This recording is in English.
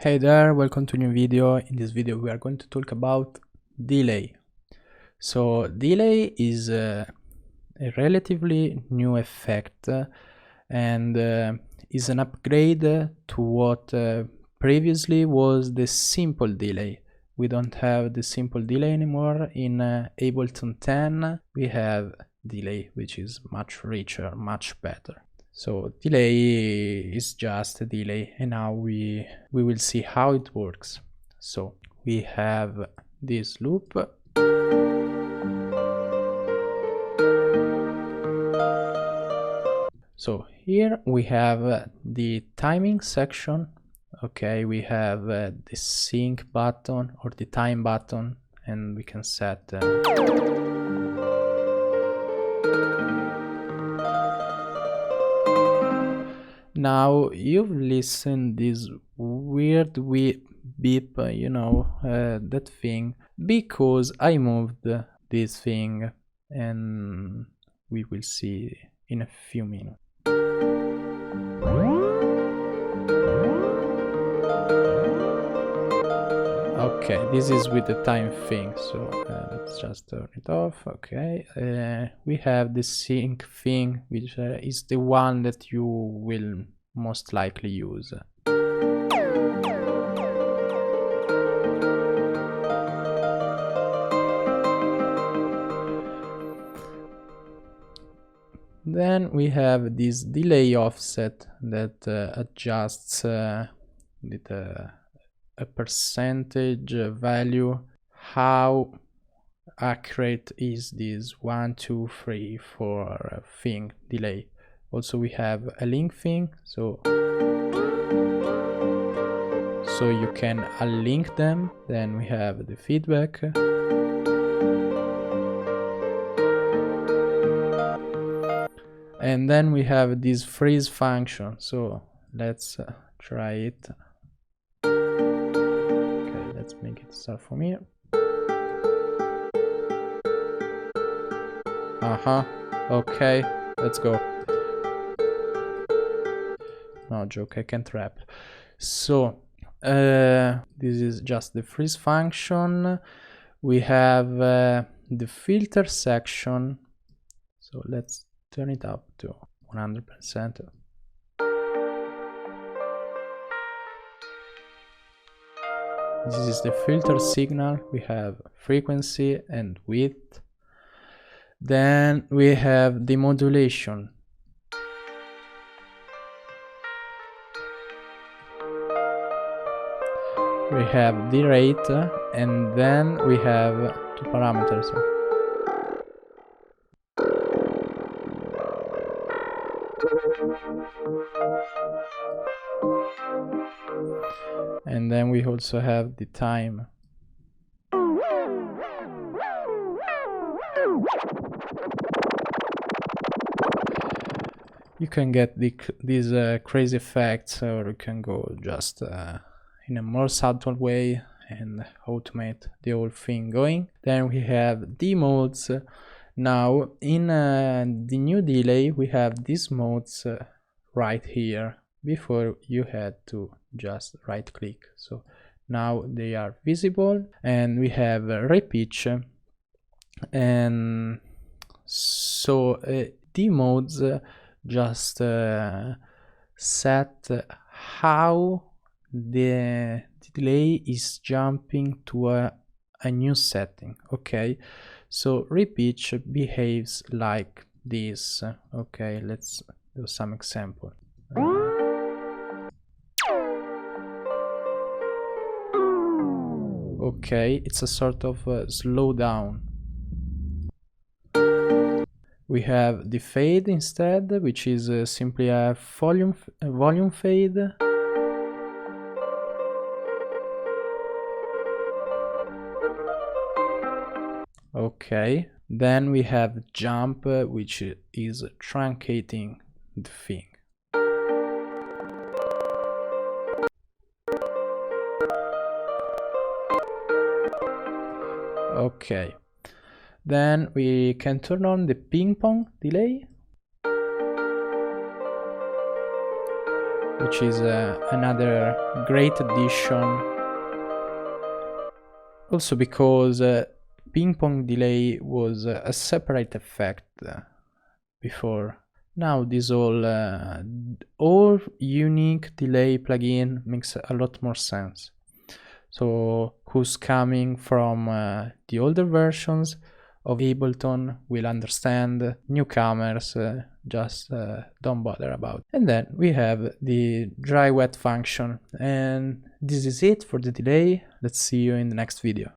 Hey there, welcome to a new video. In this video we are going to talk about delay. So delay is a relatively new effect and is an upgrade to what previously was the simple delay. We don't have the simple delay anymore. In Ableton 10 we have delay, which is much richer, much better. So delay is just a delay, and now we will see how it works. So we have this loop. So here we have the timing section. Okay, we have the sync button or the time button, and we can set now you've listened this weird beep, that thing, because I moved this thing, and we will see in a few minutes. Okay, this is with the time thing, so let's just turn it off. Okay, we have the sync thing, which is the one that you will most likely use. Then we have this delay offset that adjusts with a percentage value how accurate is this 1, 2, 3, 4 thing delay. Also we have a link thing, so you can unlink them. Then we have the feedback, and then we have this freeze function. So let's try it. Okay, let's make it start from here. Okay, let's go. No joke, I can't rap. So this is just the freeze function. We have the filter section, so let's turn it up to 100%. This is the filter signal. We have frequency and width. Then we have the modulation. We have the rate, and then we have two parameters. And then we also have the time. You can get these crazy effects, or you can go just in a more subtle way and automate the whole thing going. Then we have the modes. Now in the new delay we have these modes right here. Before you had to just right click, so now they are visible. And we have repitch, and so the modes just set how the delay is jumping to a new setting. Okay, so repitch behaves like this. Okay, let's do some example. Okay, it's a sort of slowdown. We have the fade instead, which is simply a volume fade. Okay, then we have jump, which is truncating the thing. Okay, then we can turn on the ping pong delay. which is another great addition. Also because ping pong delay was a separate effect before. Now this all unique delay plugin makes a lot more sense. So who's coming from the older versions of Ableton will understand. Newcomers just don't bother about. And then we have the dry wet function, and this is it for the delay. Let's see you in the next video.